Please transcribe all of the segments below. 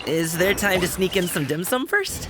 Is there time to sneak in some dim sum first?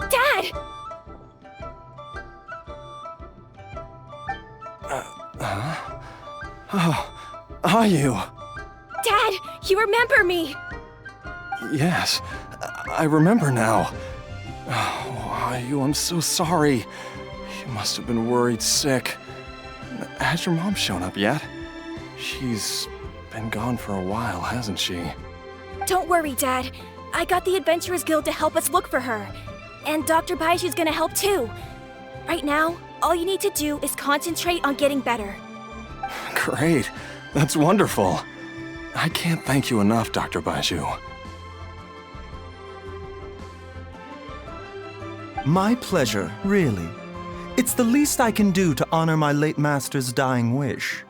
Dad! Oh, are you? Dad, you remember me! Yes, I remember now. Oh, are you? I'm so sorry. You must have been worried sick. Has your mom shown up yet? She's been gone for a while, hasn't she? Don't worry, Dad. I got the Adventurers Guild to help us look for her. And Dr. Baizhu's gonna help too. Right now, all you need to do is concentrate on getting better. Great. That's wonderful. I can't thank you enough, Dr. Baizhu. My pleasure, really. It's the least I can do to honor my late master's dying wish.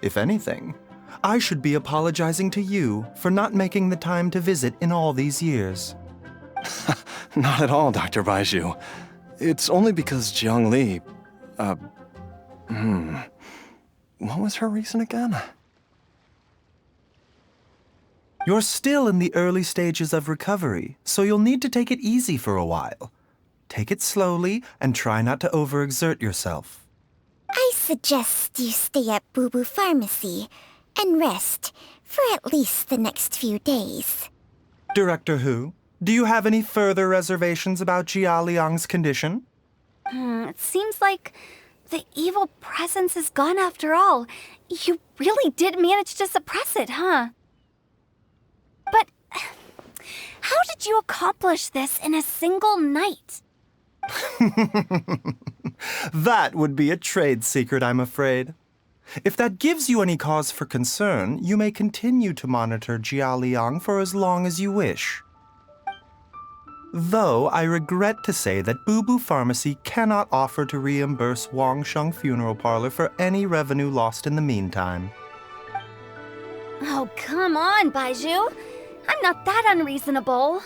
If anything, I should be apologizing to you for not making the time to visit in all these years. Not at all, Dr. Baizhu. It's only because Jiang Li... What was her reason again? You're still in the early stages of recovery, so you'll need to take it easy for a while. Take it slowly and try not to overexert yourself. I suggest you stay at Boo Boo Pharmacy and rest for at least the next few days. Director Hu, do you have any further reservations about Jia Liang's condition? It seems like the evil presence is gone after all. You really did manage to suppress it, huh? But how did you accomplish this in a single night? That would be a trade secret, I'm afraid. If that gives you any cause for concern, you may continue to monitor Jia Liang for as long as you wish. Though I regret to say that Boo Boo Pharmacy cannot offer to reimburse Wang Sheng Funeral Parlor for any revenue lost in the meantime. Oh, come on, Baizhu. I'm not that unreasonable.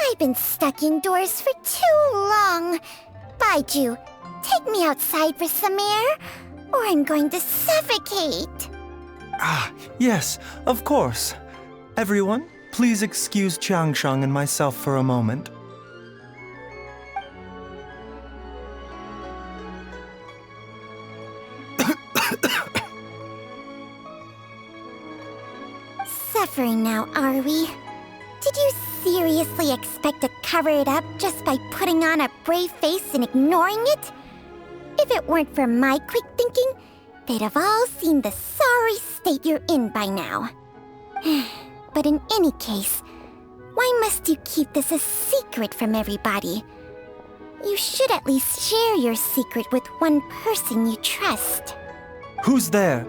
I've been stuck indoors for too long. Baizhu, take me outside for some air, or I'm going to suffocate. Yes, of course. Everyone, please excuse Changsheng and myself for a moment. Suffering now, are we? Did you seriously expect to cover it up just by putting on a brave face and ignoring it? If it weren't for my quick thinking, they'd have all seen the sorry state you're in by now. But in any case, why must you keep this a secret from everybody? You should at least share your secret with one person you trust. Who's there?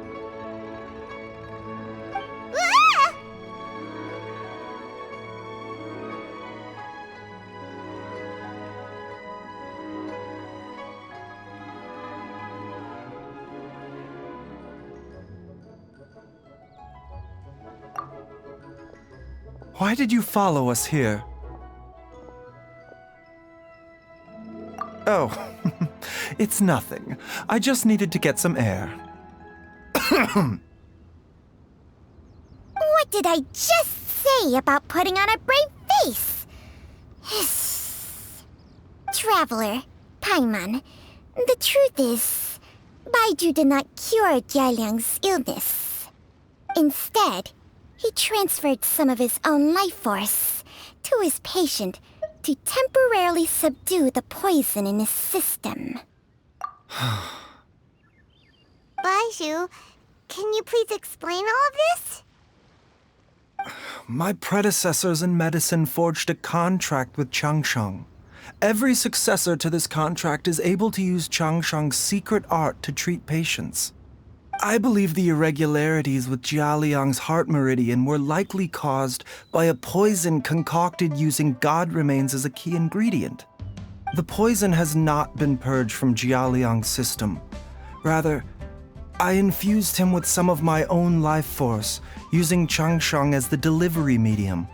Why did you follow us here? Oh, it's nothing. I just needed to get some air. What did I just say about putting on a brave face? Traveler, Paimon, the truth is, Baizhu did not cure Jialiang's illness. Instead, he transferred some of his own life force to his patient to temporarily subdue the poison in his system. Baizhu, can you please explain all of this? My predecessors in medicine forged a contract with Changsheng. Every successor to this contract is able to use Changsheng's secret art to treat patients. I believe the irregularities with Jialiang's heart meridian were likely caused by a poison concocted using god remains as a key ingredient. The poison has not been purged from Jialiang's system. Rather, I infused him with some of my own life force, using Changsheng as the delivery medium.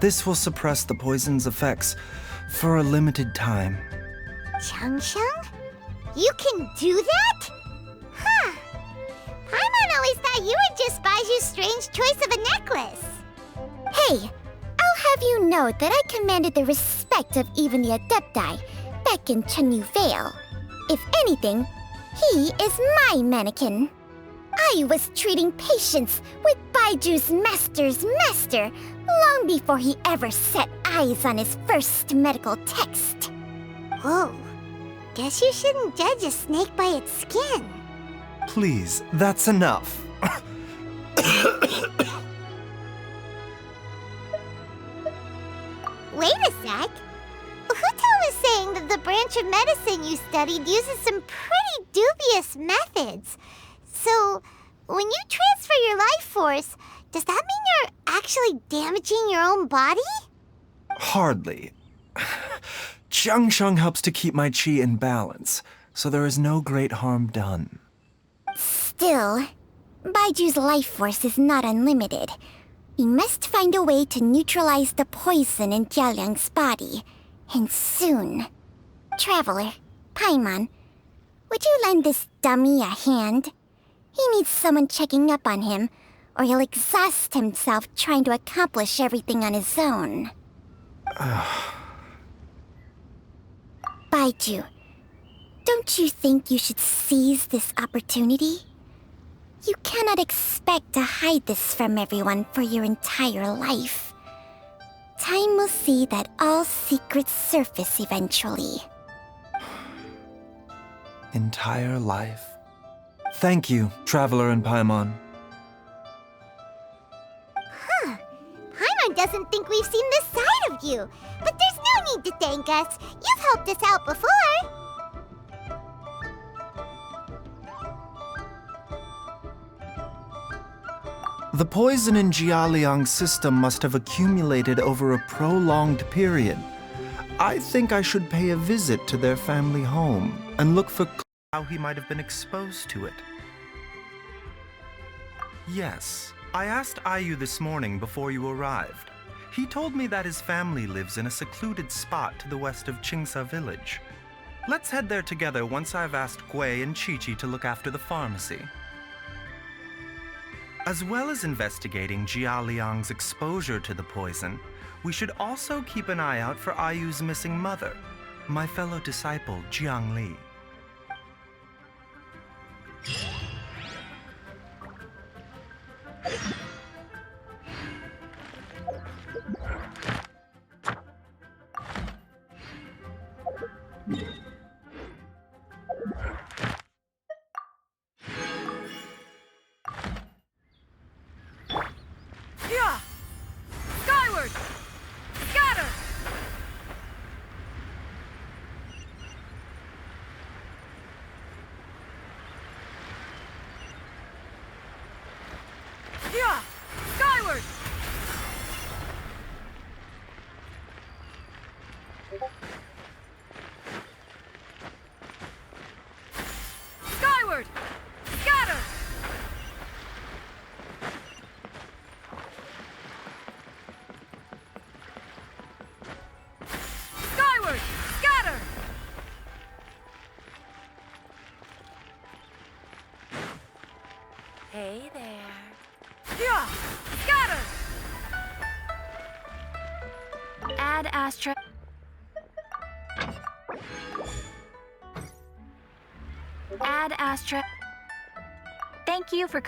This will suppress the poison's effects for a limited time. Changsheng? You can do that? Huh. Paimon always thought you were just Baizhu's strange choice of a necklace. Hey, I'll have you know that I commanded the respect of even the Adepti back in Chenyu Vale. If anything, he is my mannequin. I was treating patients with Baiju's master's master long before he ever set eyes on his first medical text. Whoa. Guess you shouldn't judge a snake by its skin. Please, that's enough. Wait a sec. Huto was saying that the branch of medicine you studied uses some pretty dubious methods. So, when you transfer your life force, does that mean you're actually damaging your own body? Hardly. Changsheng helps to keep my chi in balance, so there is no great harm done. Still, Baiju's life force is not unlimited. We must find a way to neutralize the poison in Jialiang's body, and soon. Traveler, Paimon, would you lend this dummy a hand? He needs someone checking up on him, or he'll exhaust himself trying to accomplish everything on his own. Baizhu, don't you think you should seize this opportunity? You cannot expect to hide this from everyone for your entire life. Time will see that all secrets surface eventually. Entire life. Thank you, Traveler and Paimon. Paimon doesn't think we've seen this side of you, but there's no need to thank us. You've helped us out before. The poison in Jialiang's system must have accumulated over a prolonged period. I think I should pay a visit to their family home and look for how he might have been exposed to it. Yes, I asked Ayu this morning before you arrived. He told me that his family lives in a secluded spot to the west of Qingsa village. Let's head there together once I've asked Gui and Chi-Chi to look after the pharmacy. As well as investigating Jialiang's exposure to the poison, we should also keep an eye out for Ayu's missing mother, my fellow disciple Jiang Li. Yeah! Skyward! Scatter! Yeah! Skyward! Skyward! Scatter! Skyward! Scatter! Hey there. Yeah! Scatter! Add Astra. Add Astra. Thank you for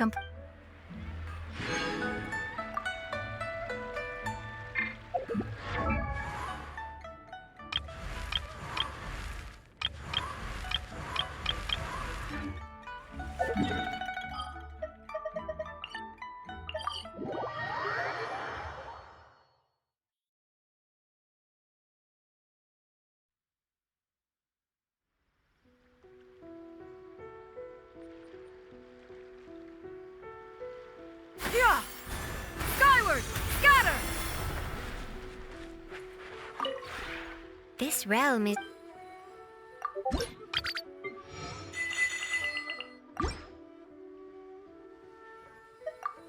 Yeah! Skyward! Scatter! This realm is...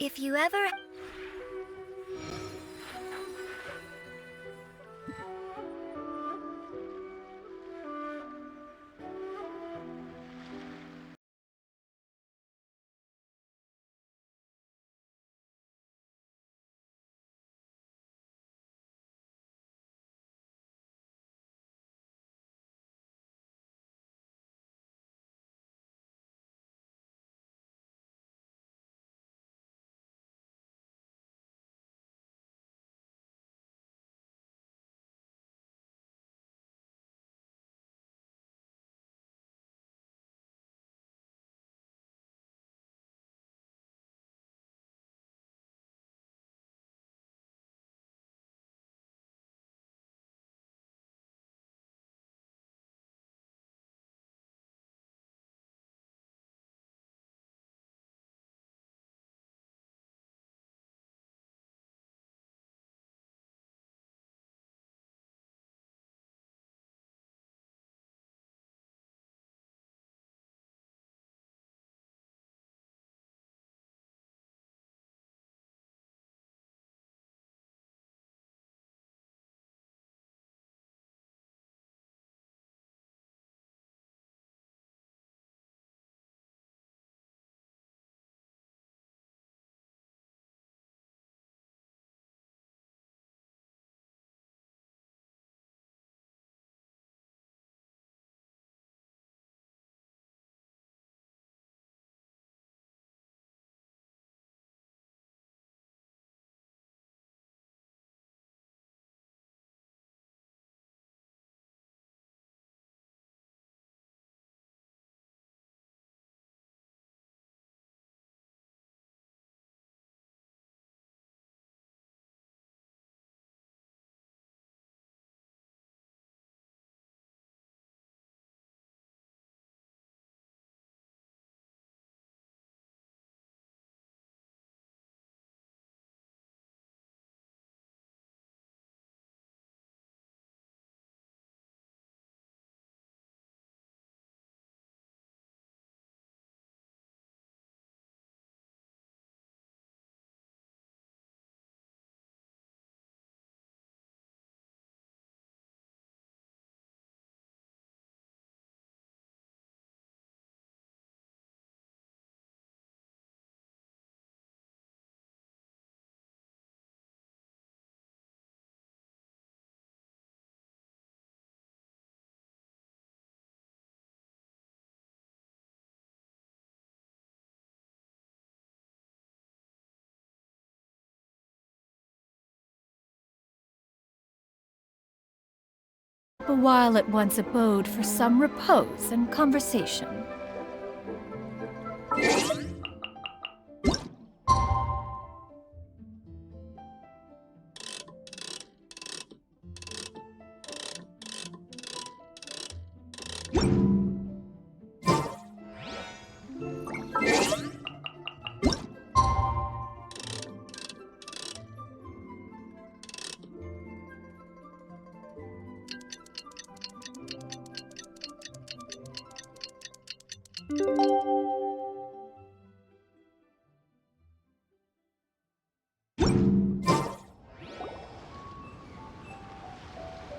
If you ever... while it once abode for some repose and conversation.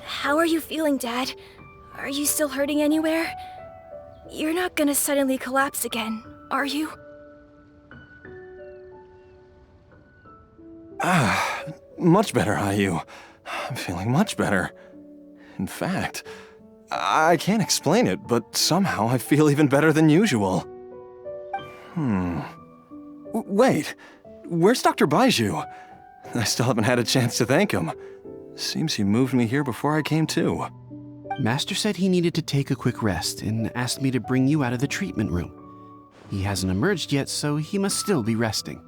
How are you feeling, Dad? Are you still hurting anywhere? You're not gonna suddenly collapse again, are you? Much better, Ayu. I'm feeling much better. In fact, I can't explain it, but somehow I feel even better than usual. Wait, where's Dr. Baizhu? I still haven't had a chance to thank him. Seems he moved me here before I came to. Master said he needed to take a quick rest and asked me to bring you out of the treatment room. He hasn't emerged yet, so he must still be resting.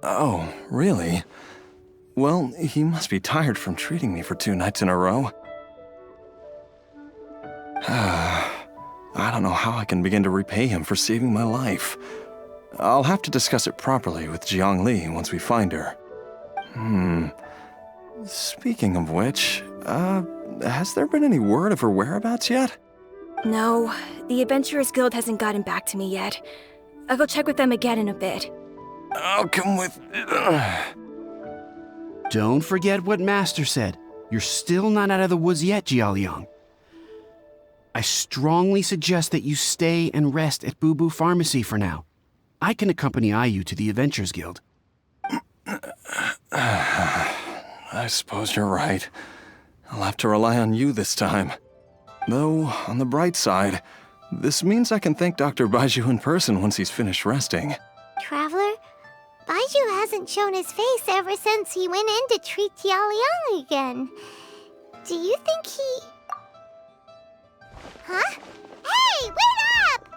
Oh, really? Well, he must be tired from treating me for 2 nights in a row. I don't know how I can begin to repay him for saving my life. I'll have to discuss it properly with Jiang Li once we find her. Speaking of which, has there been any word of her whereabouts yet? No, the Adventurers Guild hasn't gotten back to me yet. I'll go check with them again in a bit. I'll come with... Don't forget what Master said. You're still not out of the woods yet, Jialiang. I strongly suggest that you stay and rest at Boo Boo Pharmacy for now. I can accompany Ayu to the Adventurers Guild. I suppose you're right. I'll have to rely on you this time. Though, on the bright side, this means I can thank Dr. Baizhu in person once he's finished resting. Traveler, Baizhu hasn't shown his face ever since he went in to treat Jialiang again. Do you think he... Huh? Hey, wait up!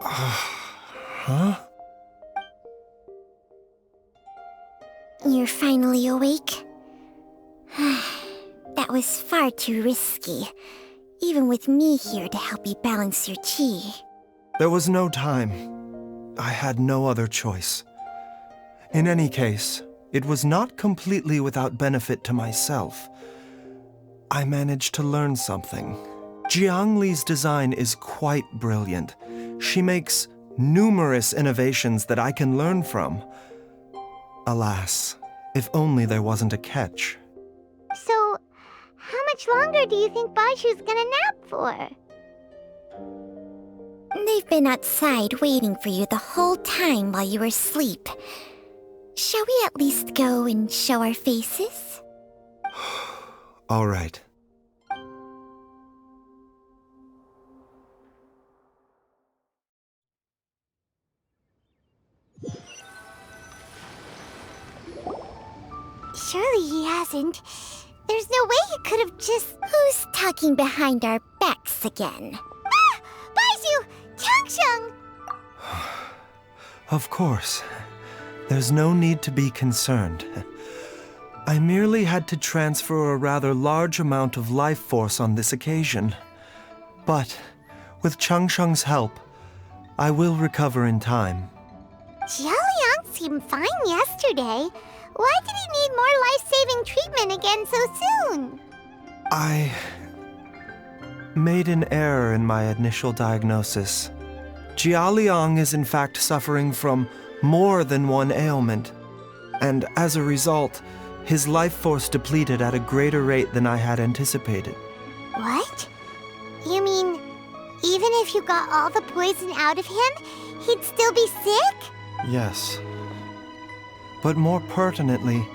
Huh? You're finally awake? That was far too risky, even with me here to help you balance your chi. There was no time. I had no other choice. In any case, it was not completely without benefit to myself. I managed to learn something. Jiang Li's design is quite brilliant. She makes numerous innovations that I can learn from. Alas, if only there wasn't a catch. So, how much longer do you think Baizhu's gonna nap for? They've been outside waiting for you the whole time while you were asleep. Shall we at least go and show our faces? All right. Surely he hasn't. There's no way he could have just... Who's talking behind our backs again? Ah! Baizhu! Changsheng! Of course. There's no need to be concerned. I merely had to transfer a rather large amount of life force on this occasion. But, with Changsheng's help, I will recover in time. Jialiang seemed fine yesterday. Why did he need more life-saving treatment again so soon? I made an error in my initial diagnosis. Jialiang is in fact suffering from more than one ailment, and as a result, his life force depleted at a greater rate than I had anticipated. What? You mean, even if you got all the poison out of him, he'd still be sick? Yes. But more pertinently,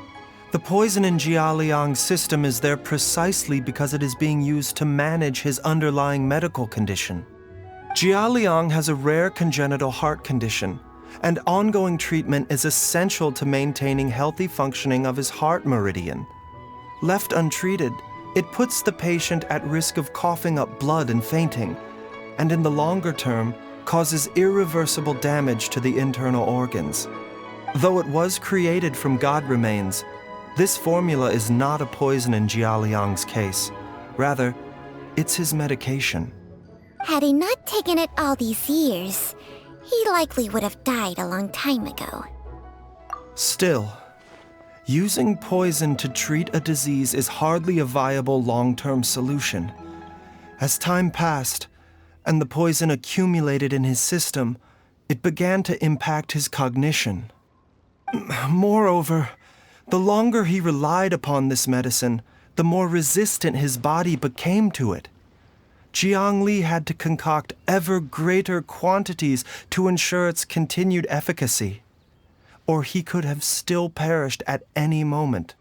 the poison in Jialiang's system is there precisely because it is being used to manage his underlying medical condition. Jialiang has a rare congenital heart condition, and ongoing treatment is essential to maintaining healthy functioning of his heart meridian. Left untreated, it puts the patient at risk of coughing up blood and fainting, and in the longer term, causes irreversible damage to the internal organs. Though it was created from god remains, this formula is not a poison in Jialiang's case. Rather, it's his medication. Had he not taken it all these years, he likely would have died a long time ago. Still, using poison to treat a disease is hardly a viable long-term solution. As time passed, and the poison accumulated in his system, it began to impact his cognition. Moreover, the longer he relied upon this medicine, the more resistant his body became to it. Jiang Li had to concoct ever greater quantities to ensure its continued efficacy, or he could have still perished at any moment.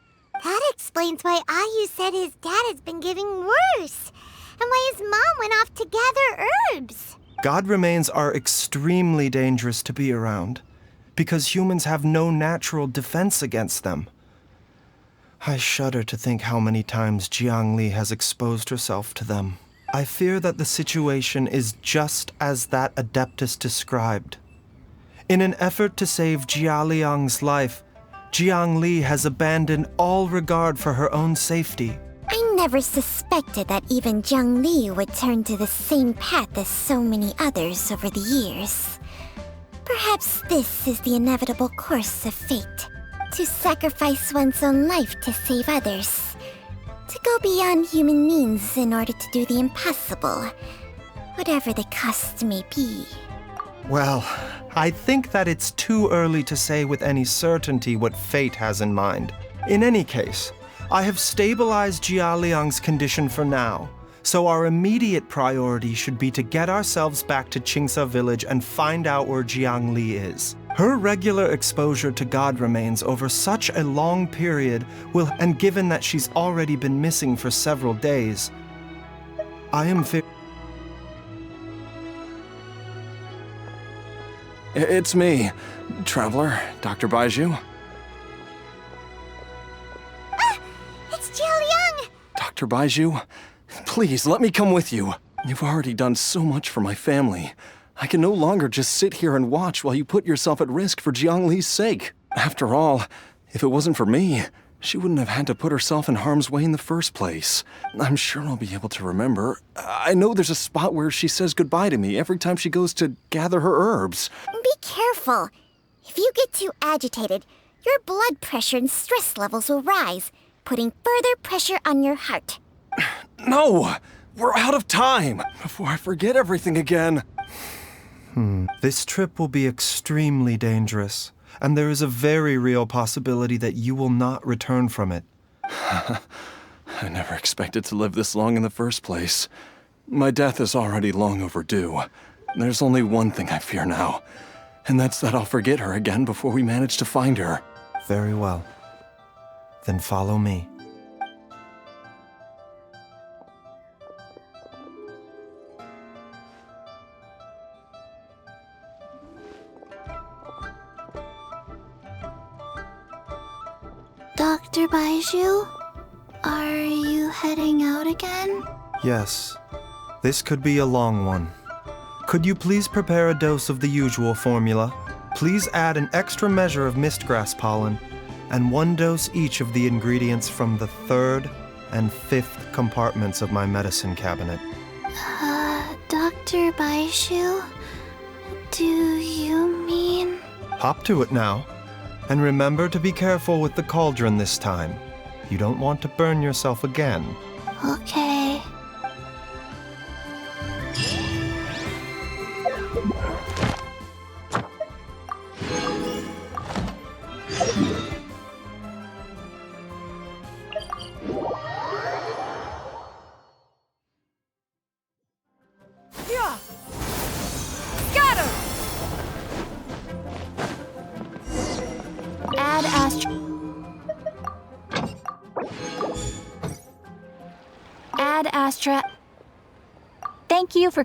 That explains why Ayu said his dad has been getting worse, and why his mom went off to gather herbs. God remains are extremely dangerous to be around, because humans have no natural defense against them. I shudder to think how many times Jiang Li has exposed herself to them. I fear that the situation is just as that Adeptus described. In an effort to save Jia Liang's life, Jiang Li has abandoned all regard for her own safety. I never suspected that even Jiang Li would turn to the same path as so many others over the years. Perhaps this is the inevitable course of fate. To sacrifice one's own life to save others. To go beyond human means in order to do the impossible, whatever the cost may be. Well, I think that it's too early to say with any certainty what fate has in mind. In any case, I have stabilized Jia Liang's condition for now, so our immediate priority should be to get ourselves back to Qingsa village and find out where Jiang Li is. Her regular exposure to God remains over such a long period will, and given that she's already been missing for several days, I am It's me, Traveler, Dr. Baizhu. It's Jialiang! Dr. Baizhu, please let me come with you. You've already done so much for my family. I can no longer just sit here and watch while you put yourself at risk for Jiang Li's sake. After all, if it wasn't for me, she wouldn't have had to put herself in harm's way in the first place. I'm sure I'll be able to remember. I know there's a spot where she says goodbye to me every time she goes to gather her herbs. Be careful. If you get too agitated, your blood pressure and stress levels will rise, putting further pressure on your heart. No! We're out of time! Before I forget everything again. This trip will be extremely dangerous, and there is a very real possibility that you will not return from it. I never expected to live this long in the first place. My death is already long overdue. There's only one thing I fear now, and that's that I'll forget her again before we manage to find her. Very well. Then follow me. Dr. Baizhu, are you heading out again? Yes, this could be a long one. Could you please prepare a dose of the usual formula? Please add an extra measure of mistgrass pollen, and 1 dose each of the ingredients from the 3rd and 5th compartments of my medicine cabinet. Dr. Baizhu, do you mean? Hop to it now. And remember to be careful with the cauldron this time. You don't want to burn yourself again. Okay. Add Astra. Add Astra. Thank you for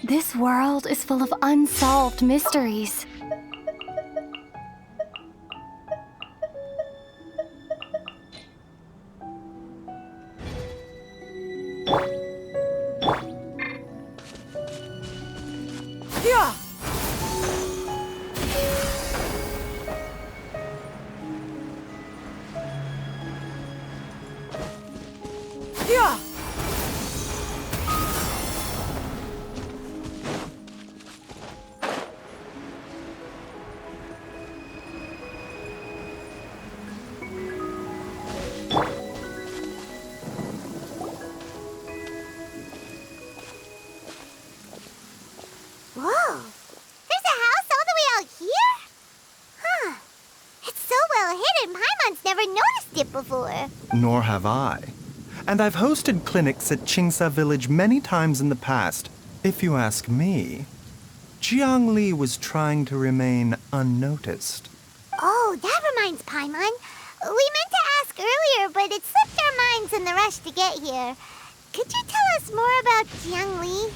This world is full of unsolved mysteries. Yeah! Yeah! Whoa! There's a house all the way out here? Huh. It's so well hidden, Paimon's never noticed it before. Nor have I. And I've hosted clinics at Qingsa Village many times in the past. If you ask me, Jiang Li was trying to remain unnoticed. Oh, that reminds Paimon. We meant to ask earlier, but it slipped our minds in the rush to get here. Could you tell us more about Jiang Li?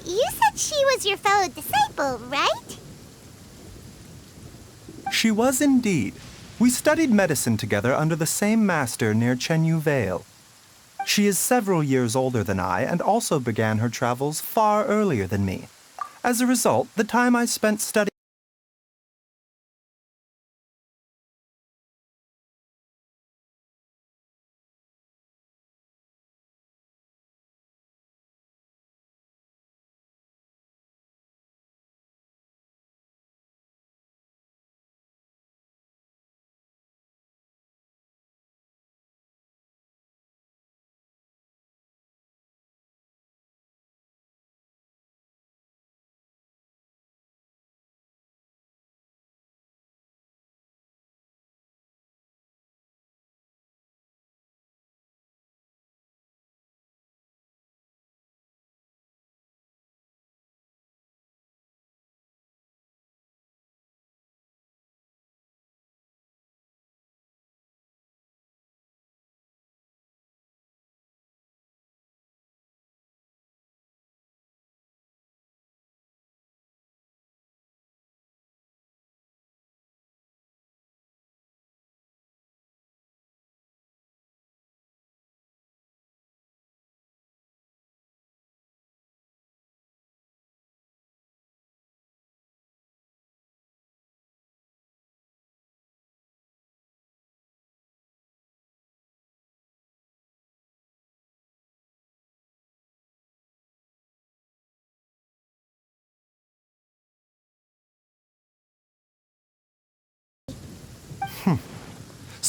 You said she was your fellow disciple, right? She was indeed. We studied medicine together under the same master near Chenyu Vale. She is several years older than I and also began her travels far earlier than me. As a result, the time I spent studying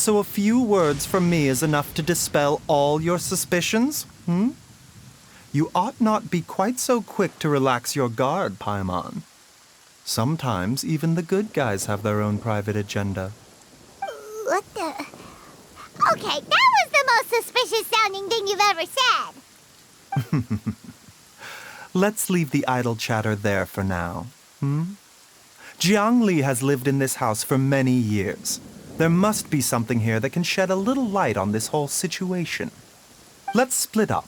So a few words from me is enough to dispel all your suspicions? You ought not be quite so quick to relax your guard, Paimon. Sometimes even the good guys have their own private agenda. What the... Okay, that was the most suspicious sounding thing you've ever said. Let's leave the idle chatter there for now. Jiang Li has lived in this house for many years. There must be something here that can shed a little light on this whole situation. Let's split up.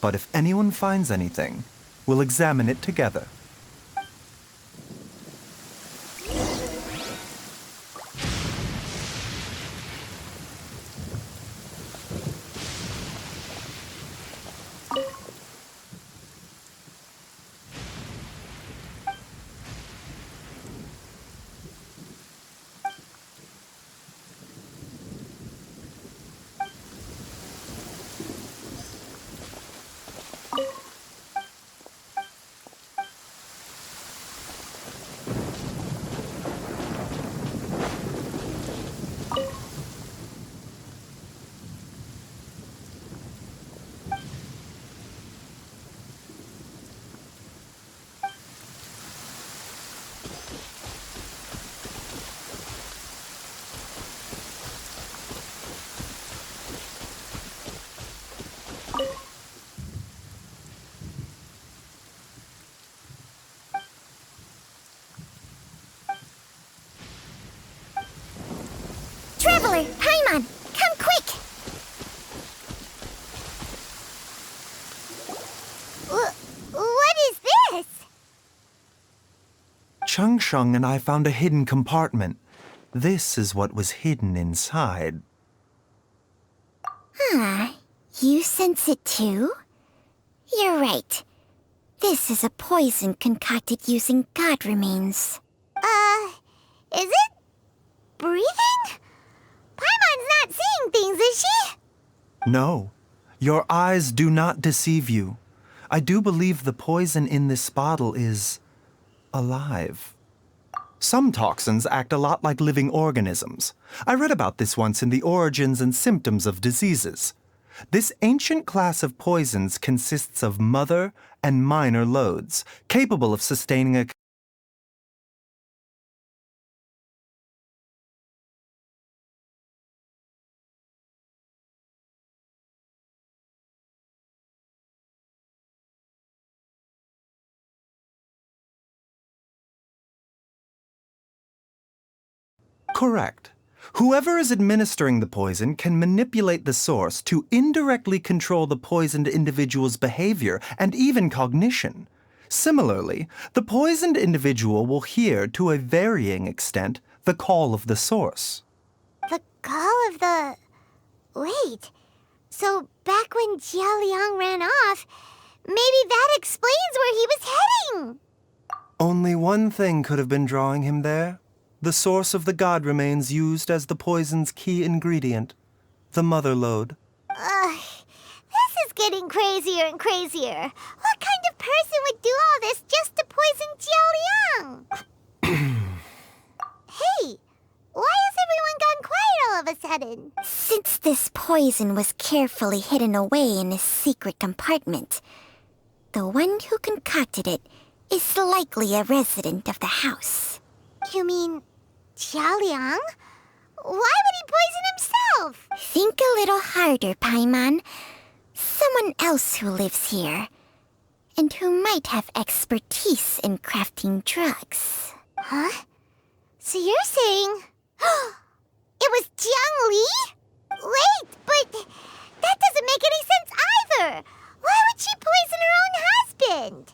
But if anyone finds anything, we'll examine it together. Traveler, Paimon, come quick! What is this? Changsheng and I found a hidden compartment. This is what was hidden inside. You sense it too? You're right. This is a poison concocted using god remains. Is it? Breathing? Paimon's not seeing things, is she? No, your eyes do not deceive you. I do believe the poison in this bottle is alive. Some toxins act a lot like living organisms. I read about this once in the Origins and Symptoms of Diseases. This ancient class of poisons consists of mother and minor loads, capable of sustaining a Correct. Whoever is administering the poison can manipulate the source to indirectly control the poisoned individual's behavior and even cognition. Similarly, the poisoned individual will hear, to a varying extent, the call of the source. The call of the... Wait. So back when Jialiang ran off, maybe that explains where he was heading. Only one thing could have been drawing him there. The source of the god remains used as the poison's key ingredient, the mother lode. This is getting crazier and crazier. What kind of person would do all this just to poison Jialiang? Hey, why has everyone gone quiet all of a sudden? Since this poison was carefully hidden away in a secret compartment, the one who concocted it is likely a resident of the house. You mean Jialiang? Why would he poison himself? Think a little harder, Paimon. Someone else who lives here, and who might have expertise in crafting drugs. Huh? So you're saying... it was Jiang Li? Wait, but that doesn't make any sense either. Why would she poison her own husband?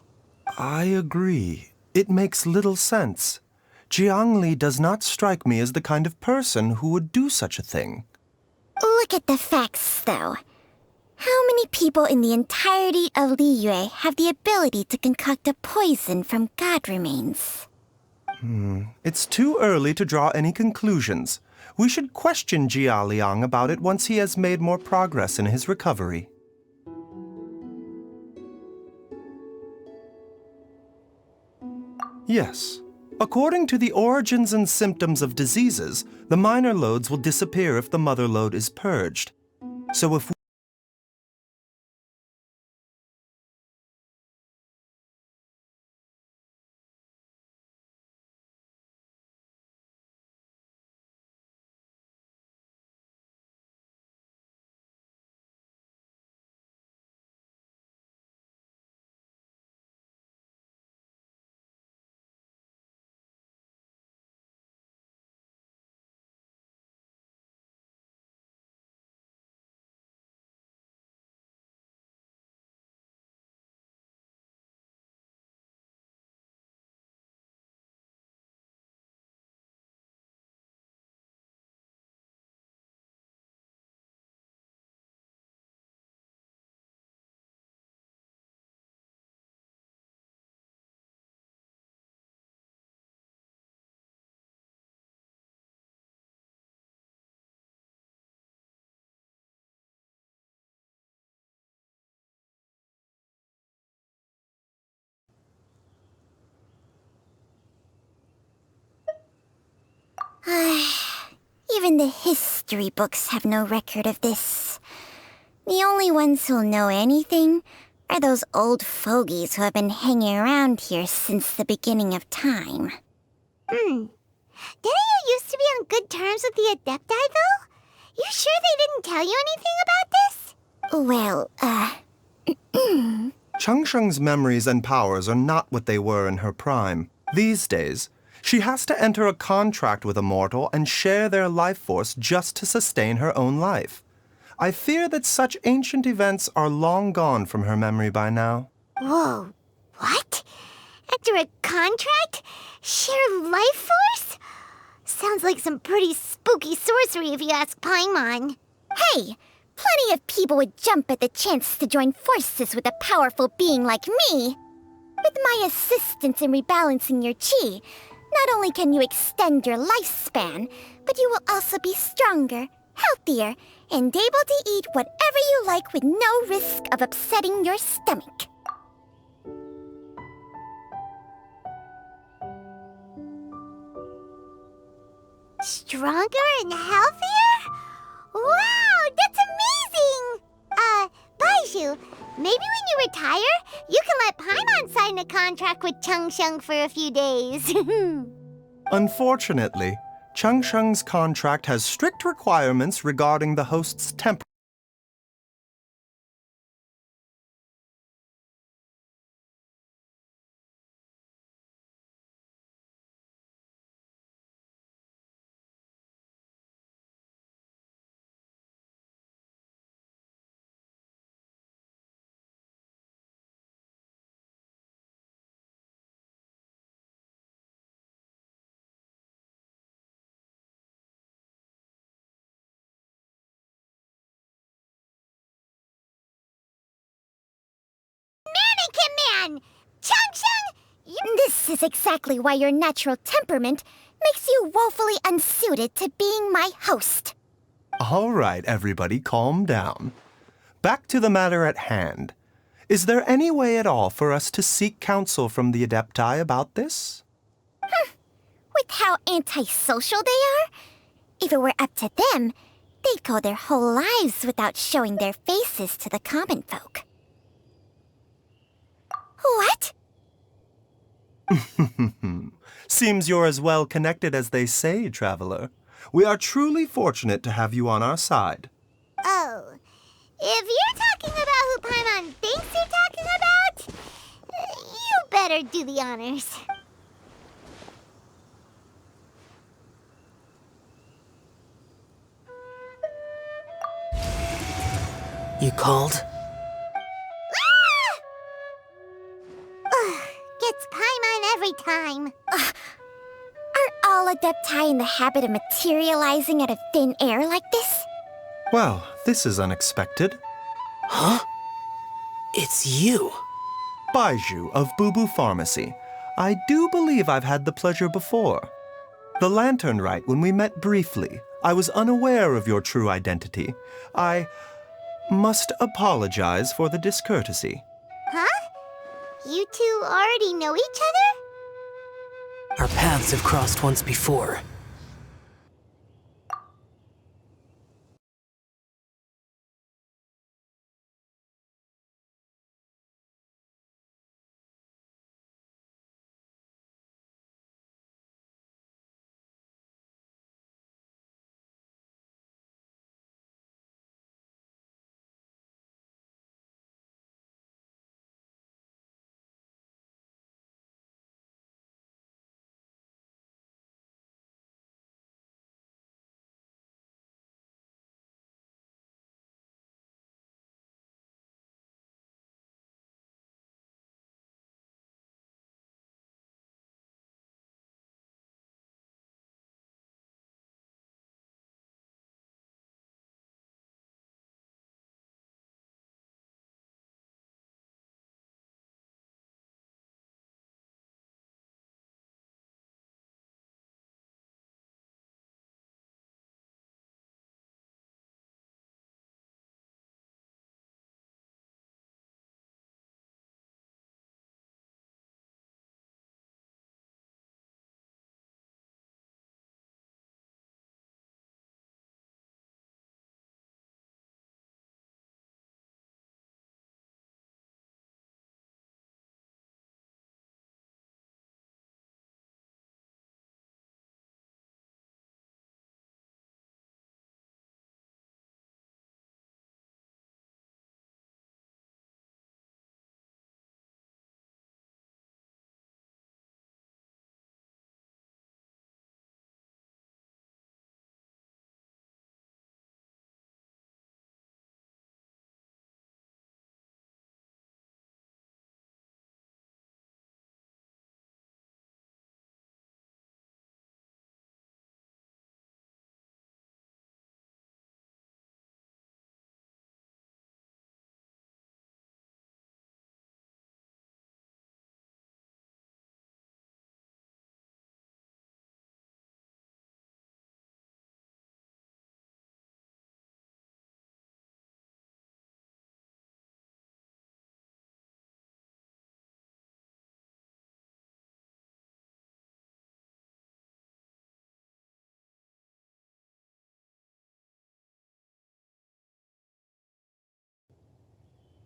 I agree. It makes little sense. Jiang Li does not strike me as the kind of person who would do such a thing. Look at the facts, though. How many people in the entirety of Liyue have the ability to concoct a poison from god remains? It's too early to draw any conclusions. We should question Jia Liang about it once he has made more progress in his recovery. Yes. According to the Origins and Symptoms of Diseases, the minor loads will disappear if the mother load is purged. So if Even the history books have no record of this. The only ones who'll know anything are those old fogies who have been hanging around here since the beginning of time. Didn't you used to be on good terms with the Adepti, though? You sure they didn't tell you anything about this? Well, Changsheng's memories and powers are not what they were in her prime. These days, she has to enter a contract with a mortal and share their life force just to sustain her own life. I fear that such ancient events are long gone from her memory by now. Whoa, what? And After a contract? Share life force? Sounds like some pretty spooky sorcery if you ask Paimon. Hey, plenty of people would jump at the chance to join forces with a powerful being like me. With my assistance in rebalancing your chi, not only can you extend your lifespan, but you will also be stronger, healthier, and able to eat whatever you like with no risk of upsetting your stomach. Stronger and healthier? Wow, that's amazing! Baizhu, maybe when you retire, you can let Paimon sign a contract with Changsheng for a few days. Unfortunately, Changsheng's contract has strict requirements regarding the host's temper. Mannequin Man! Changsheng! This is exactly why your natural temperament makes you woefully unsuited to being my host. All right, everybody, calm down. Back to the matter at hand. Is there any way at all for us to seek counsel from the Adepti about this? With how antisocial they are? If it were up to them, they'd go their whole lives without showing their faces to the common folk. What? Seems you're as well connected as they say, traveler. We are truly fortunate to have you on our side. Oh, if you're talking about who Paimon thinks you're talking about, you better do the honors. You called? Gets Paimon every time. Are all Adepti in the habit of materializing out of thin air like this? Well, this is unexpected. Huh? It's you. Baizhu of Bubu Pharmacy. I do believe I've had the pleasure before. The Lantern Rite, when we met briefly, I was unaware of your true identity. I must apologize for the discourtesy. Huh? You two already know each other? Our paths have crossed once before.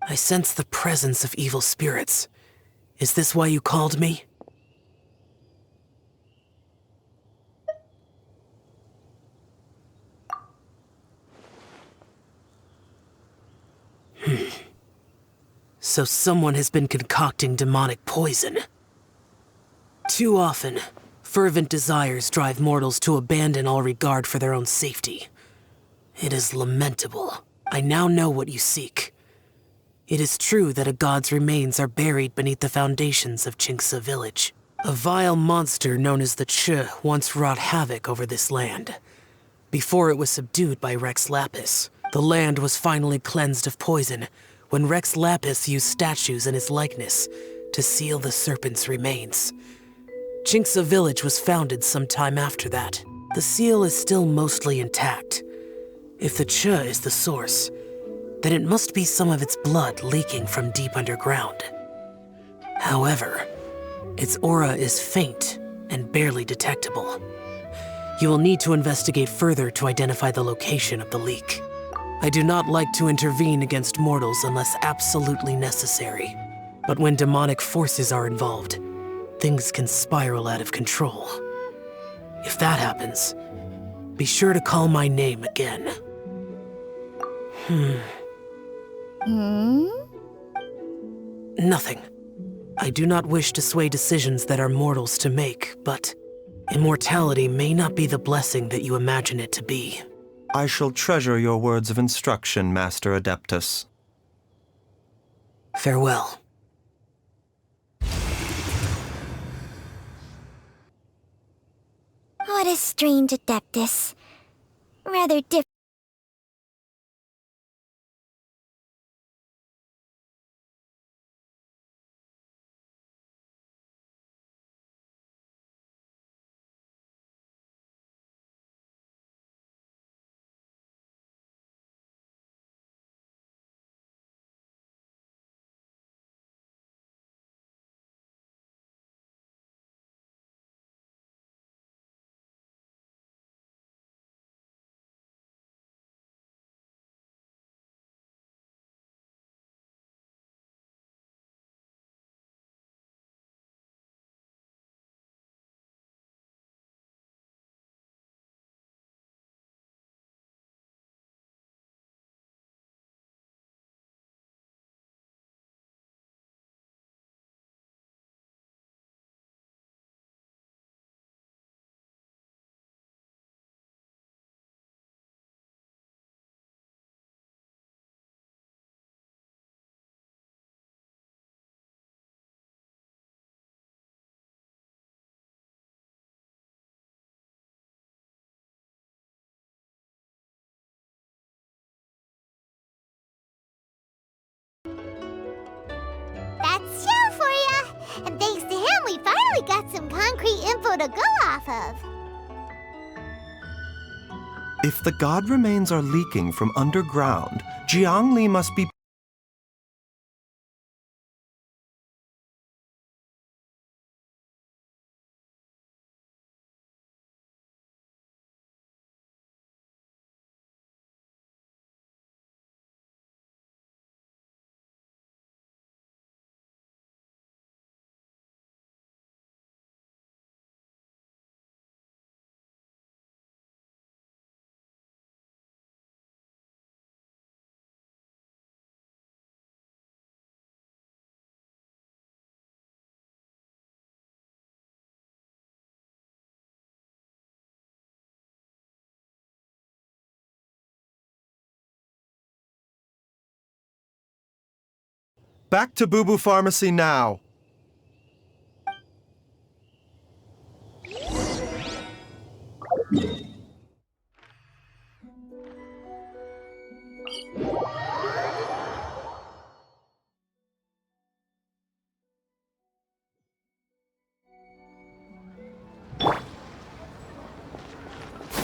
I sense the presence of evil spirits. Is this why you called me? So someone has been concocting demonic poison. Too often, fervent desires drive mortals to abandon all regard for their own safety. It is lamentable. I now know what you seek. It is true that a god's remains are buried beneath the foundations of Chinksa village. A vile monster known as the Chu once wrought havoc over this land. Before it was subdued by Rex Lapis, the land was finally cleansed of poison when Rex Lapis used statues in his likeness to seal the serpent's remains. Chinksa village was founded some time after that. The seal is still mostly intact. If the Chu is the source, then it must be some of its blood leaking from deep underground. However, its aura is faint and barely detectable. You will need to investigate further to identify the location of the leak. I do not like to intervene against mortals unless absolutely necessary. But when demonic forces are involved, things can spiral out of control. If that happens, be sure to call my name again. Nothing. I do not wish to sway decisions that are mortals to make, but immortality may not be the blessing that you imagine it to be. I shall treasure your words of instruction, Master Adeptus. Farewell. What a strange Adeptus. Rather different. That's Joe for ya! And thanks to him, we finally got some concrete info to go off of. If the god remains are leaking from underground, Jiangli must be... Back to Boo Boo Pharmacy now!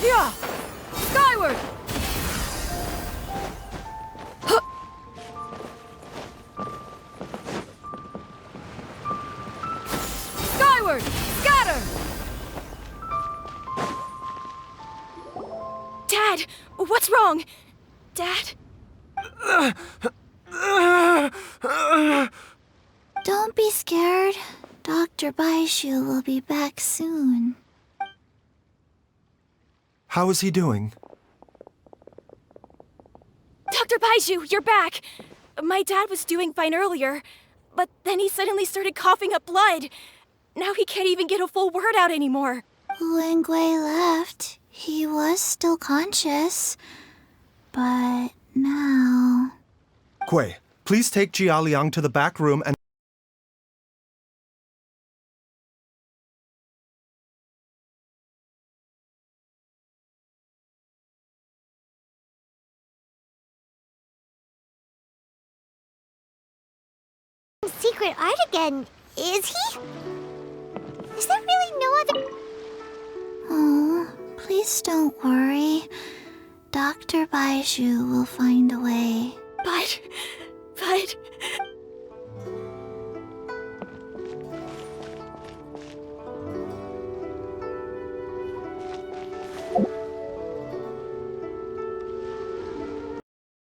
Yeah! Skyward! Skyward! Scatter! Dad, what's wrong? Dad? Don't be scared. Dr. Baizhu will be back soon. How is he doing? Dr. Baizhu, you're back! My dad was doing fine earlier, but then he suddenly started coughing up blood. Now he can't even get a full word out anymore. When Gui left, he was still conscious. But now... Gui, please take Jialiang to the back room and... Secret art again, is he? Is there really no other... Oh, please don't worry. Dr. Baizhu will find a way. But